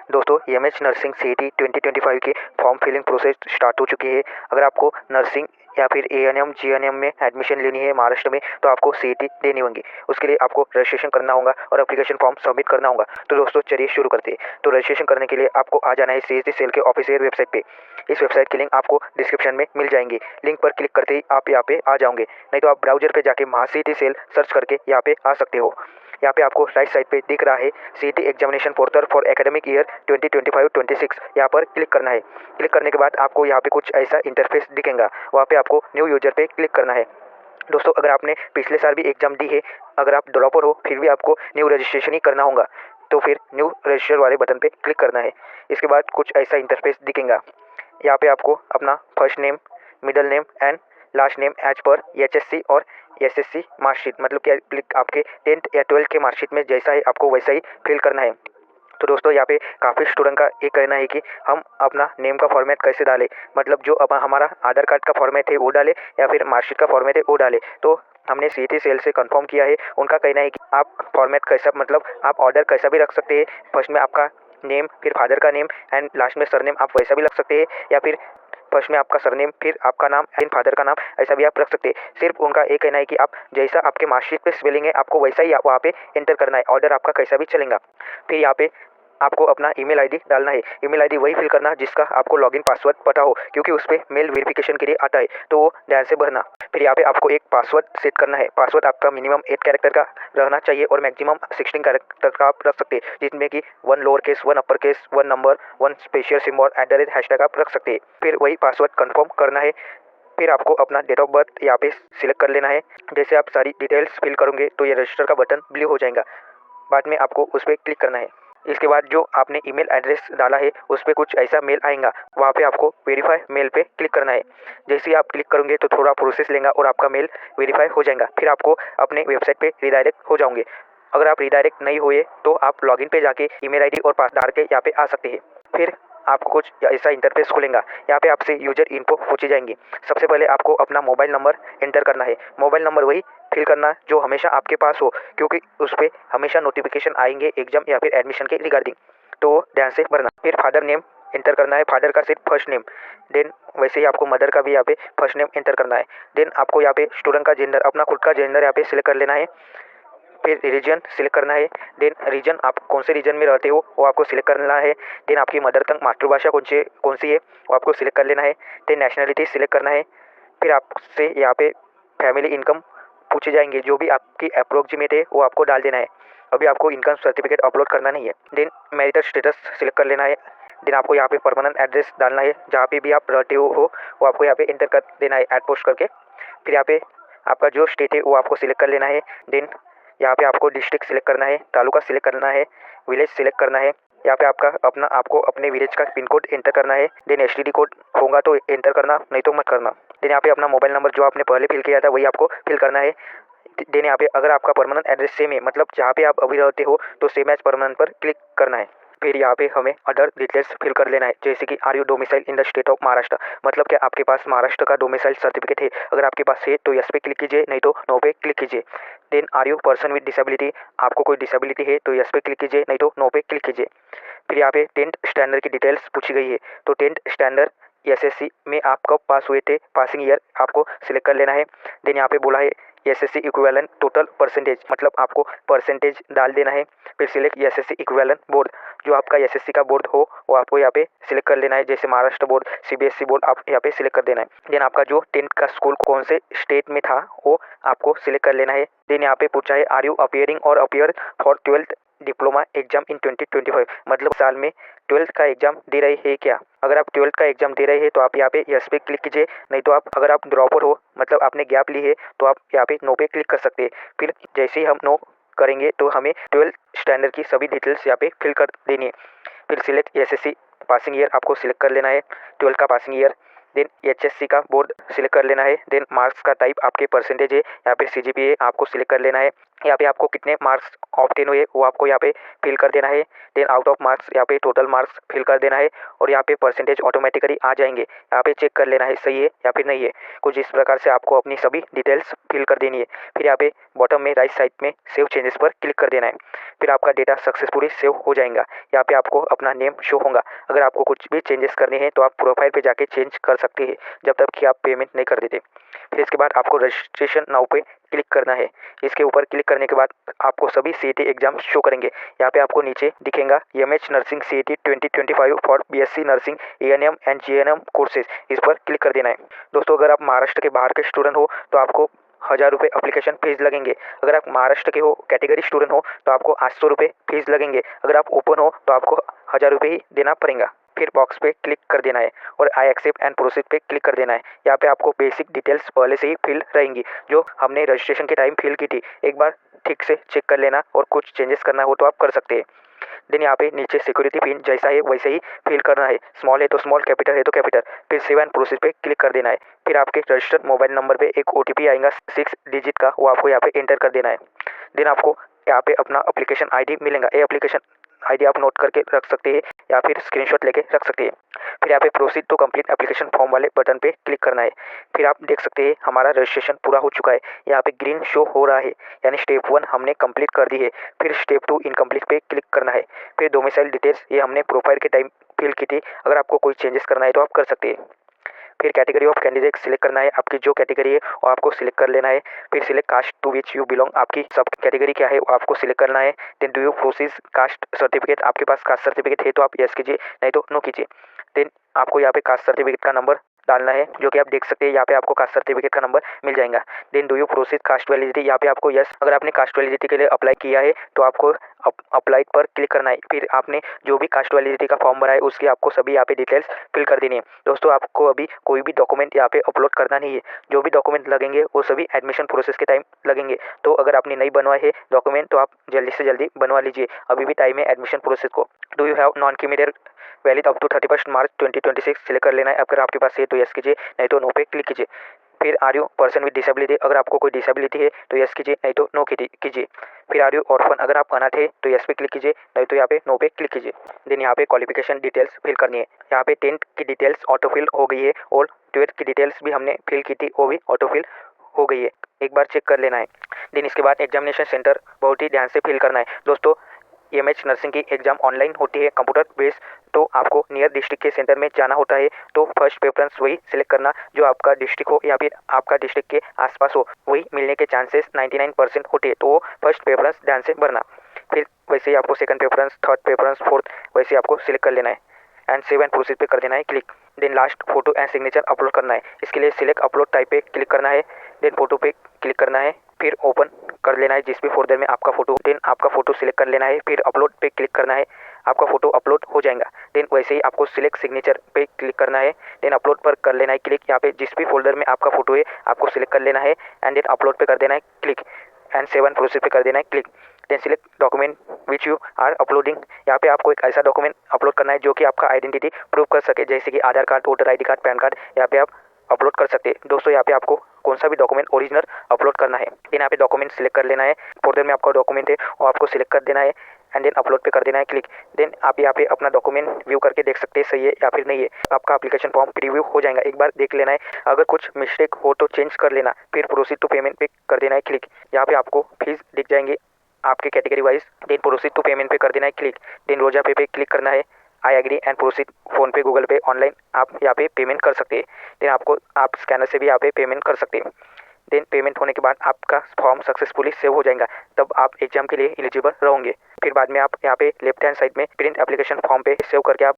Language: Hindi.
दोस्तों एमएच नर्सिंग सीईटी 2025 की फॉर्म फिलिंग प्रोसेस स्टार्ट हो चुकी है। अगर आपको नर्सिंग या फिर एएनएम जीएनएम में एडमिशन लेनी है महाराष्ट्र में तो आपको सीईटी देनी होगी। उसके लिए आपको रजिस्ट्रेशन करना होगा और एप्लीकेशन फॉर्म सबमिट करना होगा। तो दोस्तों चलिए शुरू करते हैं। तो रजिस्ट्रेशन करने के लिए आपको आ जाना है सीएचडी सेल के ऑफिशियल वेबसाइट पे। इस वेबसाइट की लिंक आपको डिस्क्रिप्शन में मिल जाएंगी। लिंक पर क्लिक करते ही आप यहाँ पे आ जाओगे, नहीं तो आप ब्राउजर पे जाके महासीईटी सेल सर्च करके यहाँ पे आ सकते हो। यहाँ पे आपको राइट साइड पे दिख रहा है CET examination portal for academic year 2025-26। यहाँ पर क्लिक करना है। क्लिक करने के बाद आपको यहाँ पे कुछ ऐसा इंटरफेस दिखेगा। वहाँ पे आपको न्यू यूजर पे क्लिक करना है। दोस्तों अगर आपने पिछले साल भी एग्जाम दी है, अगर आप ड्रॉपर हो फिर भी आपको न्यू रजिस्ट्रेशन ही करना होगा, तो फिर न्यू रजिस्टर वाले बटन पे क्लिक करना है। इसके बाद कुछ ऐसा इंटरफेस दिखेगा। यहाँ पे आपको अपना first name, middle name and last name as per HSC और एसएससी मार्कशीट, मतलब कि आपके 10th या 12th के मार्कशीट में जैसा है आपको वैसा ही फिल करना है। तो दोस्तों यहाँ पे काफ़ी स्टूडेंट का ये कहना है कि हम अपना नेम का फॉर्मेट कैसे डालें, मतलब जो हमारा आधार कार्ड का फॉर्मेट है वो डालें या फिर मार्कशीट का फॉर्मेट है वो डालें। तो हमने सीईटी सेल से कंफर्म किया है। उनका कहना है कि आप फॉर्मेट कैसा, मतलब आप ऑर्डर कैसा भी रख सकते हैं। फर्स्ट में आपका नेम, फिर फादर का नेम एंड लास्ट में सरनेम, आप वैसा भी रख सकते हैं, या फिर फर्स्ट में आपका सरनेम फिर आपका नाम एंड फादर का नाम, ऐसा भी आप रख सकते हैं। सिर्फ उनका एक कहना है कि आप जैसा आपके मार्कशीट पे स्पेलिंग है आपको वैसा ही वहाँ पे एंटर करना है। ऑर्डर आपका कैसा भी चलेगा। फिर यहाँ पे आपको अपना ईमेल आईडी डालना है। ईमेल आईडी वही फिल करना जिसका आपको लॉगिन पासवर्ड पता हो, क्योंकि उस पर मेल वेरिफिकेशन के लिए आता है, तो वो ध्यान से भरना। फिर यहाँ पे आपको एक पासवर्ड सेट करना है। पासवर्ड आपका मिनिमम 8 कैरेक्टर का रहना चाहिए और मैक्सिमम 16 कैरेक्टर का आप रख सकते हैं, जिसमें कि 1 lower case, 1 upper case, 1 number, 1 special symbol @ आप रख सकते हैं। फिर वही पासवर्ड कंफर्म करना है। फिर आपको अपना डेट ऑफ बर्थ यहाँ पे सिलेक्ट कर लेना है। जैसे आप सारी डिटेल्स फिल करोगे तो ये रजिस्टर का बटन ब्लू हो जाएगा। बाद में आपको उस पर क्लिक करना है। इसके बाद जो आपने ईमेल एड्रेस डाला है उस पर कुछ ऐसा मेल आएगा, वहाँ पे आपको वेरीफाई मेल पे क्लिक करना है। जैसे ही आप क्लिक करोगे तो थोड़ा प्रोसेस लेगा और आपका मेल वेरीफाई हो जाएगा। फिर आपको अपने वेबसाइट पे रिडायरेक्ट हो जाओगे। अगर आप रिडायरेक्ट नहीं हुए तो आप लॉगिन पे जाके ईमेल आईडी और पासवर्ड डाल के यहाँ पे आ सकते हैं। फिर आपको कुछ ऐसा इंटरफेस खुलेगा। यहाँ पे आपसे यूजर इन्फो पूछी जाएंगी। सबसे पहले आपको अपना मोबाइल नंबर एंटर करना है। मोबाइल नंबर वही फिल करना जो हमेशा आपके पास हो, क्योंकि उस पर हमेशा नोटिफिकेशन आएंगे एग्जाम या फिर एडमिशन के रिगार्डिंग, तो वो ध्यान से भरना। फिर फादर नेम एंटर करना है, फादर का सिर्फ फर्स्ट नेम। देन वैसे ही आपको मदर का भी यहाँ पे फर्स्ट नेम एंटर करना है। देन आपको यहाँ पे स्टूडेंट का जेंडर, अपना खुद का जेंडर यहाँ पे सिलेक्ट कर लेना है। फिर रीजन सिलेक्ट करना है। देन रीजन, आप कौन से रीजन में रहते हो वो आपको सिलेक्ट करना है। देन आपकी मदर टंग मातृभाषा कौन सी है वो आपको सिलेक्ट कर लेना है। देन नेशनलिटी सिलेक्ट करना है। फिर आपसे यहाँ पे फैमिली इनकम पूछे जाएंगे, जो भी आपकी अप्रोक्सीमेट है वो आपको डाल देना है। अभी आपको इनकम सर्टिफिकेट अपलोड करना नहीं है। देन मैरिटल स्टेटस सिलेक्ट कर लेना है। देन आपको यहाँ पे परमानेंट एड्रेस डालना है, जहाँ पे भी आप रहते हो वो आपको यहाँ पे एंटर कर देना है ऐड पोस्ट करके। फिर यहाँ पे आपका जो स्टेट है वो आपको सिलेक्ट कर लेना है। देन यहाँ पे आपको डिस्ट्रिक्ट सिलेक्ट करना है, तालुका सिलेक्ट करना है, विलेज सिलेक्ट करना है। यहाँ पे आपको अपने विलेज का पिन कोड एंटर करना है। देन एसटीडी कोड होगा तो एंटर करना, नहीं तो मत करना। देन यहाँ पे अपना मोबाइल नंबर जो आपने पहले फिल किया था वही आपको फिल करना है। देन यहाँ पे अगर आपका परमानेंट एड्रेस सेम है, मतलब जहाँ पे आप अभी रहते हो, तो सेम एज परमानेंट पर क्लिक करना है। फिर यहाँ पे हमें अदर डिटेल्स फिल कर लेना है, जैसे कि are you domicile in the state of Maharashtra, मतलब कि आपके पास महाराष्ट्र का डोमिसाइल सर्टिफिकेट है। अगर आपके पास है तो यस पे क्लिक कीजिए, नहीं तो नो पे क्लिक कीजिए। Then are you person with disability, आपको कोई डिसेबिलिटी है तो यस पे क्लिक कीजिए, नहीं तो नो पे क्लिक कीजिए। फिर यहाँ पे 10th स्टैंडर्ड की डिटेल्स पूछी गई है, तो 10th स्टैंडर्ड एसएससी में आप कब पास हुए थे, पासिंग ईयर आपको सिलेक्ट कर लेना है। देन यहाँ पे बोला है एसएससी इक्विवेलेंट टोटल परसेंटेज, मतलब आपको परसेंटेज डाल देना है। फिर सिलेक्ट एसएससी इक्विवेलेंट बोर्ड, जो आपका एसएससी का बोर्ड हो वो आपको यहाँ पे सिलेक्ट कर लेना है, जैसे महाराष्ट्र बोर्ड, सीबीएसई बोर्ड, आप यहाँ पे सिलेक्ट कर देना है। देन आपका जो 10th का स्कूल कौन से स्टेट में था वो आपको सिलेक्ट कर लेना है। देन यहाँ पे पूछा है आर यू अपियरिंग और appear for 12th diploma exam in 2025, मतलब साल में 12th का एग्जाम दे रहे हैं क्या। अगर आप 12th का एग्जाम दे रहे हैं तो आप यहाँ पे यस पे क्लिक कीजिए, नहीं तो अगर आप ड्रॉपर हो, मतलब आपने गैप ली है, तो आप यहाँ पे नो पे क्लिक कर सकते हैं। फिर जैसे ही हम नो करेंगे तो हमें 12th स्टैंडर्ड की सभी डिटेल्स यहाँ पे फिल कर देनी है। फिर सिलेक्ट एसएससी पासिंग ईयर आपको सिलेक्ट कर लेना है, 12th का पासिंग ईयर। देन एचएससी का बोर्ड सिलेक्ट कर लेना है। देन मार्क्स का टाइप आपके परसेंटेज है या फिर सीजीपीए आपको सिलेक्ट कर लेना है। यहाँ पे आपको कितने मार्क्स ऑब्टेन हुए वो आपको यहाँ पे फिल कर देना है। देन आउट ऑफ मार्क्स यहाँ पे टोटल मार्क्स फिल कर देना है और यहाँ पे परसेंटेज ऑटोमेटिकली आ जाएंगे। यहाँ पे चेक कर लेना है सही है या फिर नहीं है। कुछ इस प्रकार से आपको अपनी सभी डिटेल्स फिल कर देनी है। फिर यहाँ पे बॉटम में राइट साइड में सेव चेंजेस पर क्लिक कर देना है। फिर आपका डेटा सक्सेसफुली सेव हो जाएगा। यहाँ पे आपको अपना नेम शो होगा। अगर आपको कुछ भी चेंजेस करने हैं तो आप प्रोफाइल पे जाके चेंज कर सकते हैं जब तक कि आप पेमेंट नहीं कर देते। फिर इसके बाद आपको रजिस्ट्रेशन नाउ पे क्लिक करना है। इसके ऊपर क्लिक करने के बाद आपको सभी CET एग्जाम शो करेंगे। यहाँ पे आपको नीचे दिखेगा MH nursing CET 2025 for BSc nursing ANM and GNM courses. इस पर क्लिक कर देना है। दोस्तों अगर आप महाराष्ट्र के बाहर के स्टूडेंट हो तो आपको 1000 रुपये अप्लीकेशन फीस लगेंगे। अगर आप महाराष्ट्र के हो कैटेगरी स्टूडेंट हो तो आपको 800 रुपये फीस लगेंगे। अगर आप ओपन हो तो आपको 1000 रुपये ही देना पड़ेगा। फिर बॉक्स पे क्लिक कर देना है और आई एक्सेप्ट एंड प्रोसीड पे क्लिक कर देना है। यहाँ पे आपको बेसिक डिटेल्स पहले से ही फिल रहेंगी जो हमने रजिस्ट्रेशन के टाइम फिल की थी। एक बार ठीक से चेक कर लेना और कुछ चेंजेस करना हो तो आप कर सकते हैं। देन यहाँ पे नीचे सिक्योरिटी पिन जैसा है वैसे ही फिल करना है। स्मॉल है तो स्मॉल, कैपिटल है तो कैपिटल। फिर सेव एंड प्रोसीड पे क्लिक कर देना है। फिर आपके रजिस्टर्ड मोबाइल नंबर पे एक OTP आएगा 6 डिजिट का, वो आपको यहाँ पे एंटर कर देना है। देन आपको यहाँ पे अपना एप्लीकेशन ID मिलेगा। ये एप्लीकेशन ID आप नोट करके रख सकते हैं या फिर स्क्रीनशॉट लेके रख सकते हैं। फिर यहाँ पे proceed to complete application form वाले बटन पे क्लिक करना है। फिर आप देख सकते हैं हमारा रजिस्ट्रेशन पूरा हो चुका है। यहाँ पे ग्रीन शो हो रहा है यानी स्टेप 1 हमने कंप्लीट कर दी है। फिर स्टेप 2 इनकम्प्लीट पे क्लिक करना है। फिर डोमिसाइल डिटेल्स ये हमने प्रोफाइल के टाइम फिल की थी। अगर आपको कोई चेंजेस करना है तो आप कर सकते हैं। फिर कैटेगरी ऑफ कैंडिडेट सिलेक्ट करना है। आपकी जो कैटेगरी है वो आपको सिलेक्ट कर लेना है। फिर select caste to which you belong, आपकी सब कैटेगरी क्या है वो आपको सिलेक्ट करना है। Then do you proceed caste certificate, आपके पास कास्ट सर्टिफिकेट है तो आप यस कीजिए, नहीं तो नो कीजिए। देन आपको यहाँ पे कास्ट सर्टिफिकेट का नंबर डालना है जो कि आप देख सकते हैं। यहाँ पे आपको कास्ट सर्टिफिकेट का नंबर मिल जाएगा। Then do you proceed caste validity, यहाँ पे आपको यस, अगर आपने कास्ट वैलिडिटी के लिए अप्लाई किया है तो आपको अप्लाई पर क्लिक करना है। फिर आपने जो भी कास्ट वैलिडिटी का फॉर्म भरा है उसकी आपको सभी यहाँ पे डिटेल्स फिल कर देनी है। दोस्तों आपको अभी कोई भी डॉक्यूमेंट यहाँ पे अपलोड करना नहीं है। जो भी डॉक्यूमेंट लगेंगे वो सभी एडमिशन प्रोसेस के टाइम लगेंगे। तो अगर आपने नहीं बनवाए है डॉक्यूमेंट तो आप जल्दी से जल्दी बनवा लीजिए, अभी भी टाइम है एडमिशन प्रोसेस को। Do you have non criminal valid up to 31 March 2026 select कर लेना है। अगर आपके पास है तो यस कीजिए, नहीं तो नो पे क्लिक कीजिए। फिर are you person with disability, अगर आपको कोई डिसेबिलिटी है तो यस कीजिए, नहीं तो नो कीजिए। फिर आर यू ऑर्फन, अगर आप अनाथ है तो यस पे क्लिक कीजिए, नहीं तो यहाँ पे नो पे क्लिक कीजिए। देन यहाँ पे क्वालिफिकेशन डिटेल्स फिल करनी है। यहाँ पे 10th की डिटेल्स ऑटो फिल हो गई है और 12th की डिटेल्स भी हमने फिल की थी वो भी ऑटो फिल हो गई है, एक बार चेक कर लेना है। देन इसके बाद एग्जामिनेशन सेंटर बहुत ही ध्यान से फिल करना है। दोस्तों MH नर्सिंग की एग्ज़ाम ऑनलाइन होती है कंप्यूटर बेस्ड, तो आपको नियर डिस्ट्रिक्ट के सेंटर में जाना होता है। तो फर्स्ट प्रेफरेंस वही सिलेक्ट करना जो आपका डिस्ट्रिक्ट हो या फिर आपका डिस्ट्रिक्ट के आसपास हो, वही मिलने के चांसेस 99% होते हैं। तो फर्स्ट प्रेफरेंस ध्यान से भरना। फिर वैसे ही आपको second preference, third preference, fourth वैसे आपको सिलेक्ट कर लेना है एंड सेव एंड प्रोसीड पे कर देना है click. Then last photo and signature upload करना है। इसके लिए सिलेक्ट अपलोड टाइप पे क्लिक करना है। देन फोटो पे क्लिक करना है। फिर ओपन कर लेना है जिस भी फोल्डर में आपका फोटो, देन आपका फोटो सिलेक्ट कर लेना है। फिर अपलोड पे क्लिक करना है, आपका फोटो अपलोड हो जाएगा। देन वैसे ही आपको सिलेक्ट सिग्नेचर पे क्लिक करना है। देन अपलोड पर कर लेना है क्लिक। यहाँ पे जिस भी फोल्डर में आपका फोटो है आपको सिलेक्ट कर लेना है एंड देन अपलोड पे कर देना है click and save and proceed पे कर देना है click. Then select document which you are uploading, यहाँ पे आपको एक ऐसा डॉक्यूमेंट अपलोड करना है जो कि आपका आइडेंटिटी प्रूव कर सके, जैसे कि Aadhaar card, voter ID card, PAN card, यहाँ पे आप अपलोड कर सकते हैं। दोस्तों यहाँ पे आपको कौन सा भी डॉक्यूमेंट ओरिजिनल अपलोड करना है। देन यहाँ पे डॉक्यूमेंट सिलेक्ट कर लेना है। फोल्डर में आपका डॉक्यूमेंट है वो आपको सिलेक्ट कर देना है एंड देन अपलोड पे कर देना है क्लिक। देन आप यहाँ पे अपना डॉक्यूमेंट व्यू करके देख सकते हैं सही है या फिर नहीं है। आपका एप्लीकेशन फॉर्म प्रीव्यू हो जाएगा, एक बार देख लेना है। अगर कुछ मिस्टेक हो तो चेंज कर लेना। फिर प्रोसीड टू पेमेंट पे कर देना है क्लिक। यहाँ पे आपको फीस दिख जाएंगे आपके category wise. Then proceed to payment पे कर देना है क्लिक। देन रोजा पे क्लिक करना है। I agree and proceed. PhonePe, Google Pay, online आप यहाँ पे पेमेंट कर सकते हैं। देन आप स्कैनर से भी यहाँ पे पेमेंट कर सकते हैं। देन पेमेंट होने के बाद आपका फॉर्म सक्सेसफुली सेव हो जाएगा, तब आप एग्जाम के लिए एलिजिबल रहोगे। फिर बाद में आप यहाँ पे लेफ्ट हैंड साइड में प्रिंट एप्लीकेशन फॉर्म पे सेव करके आप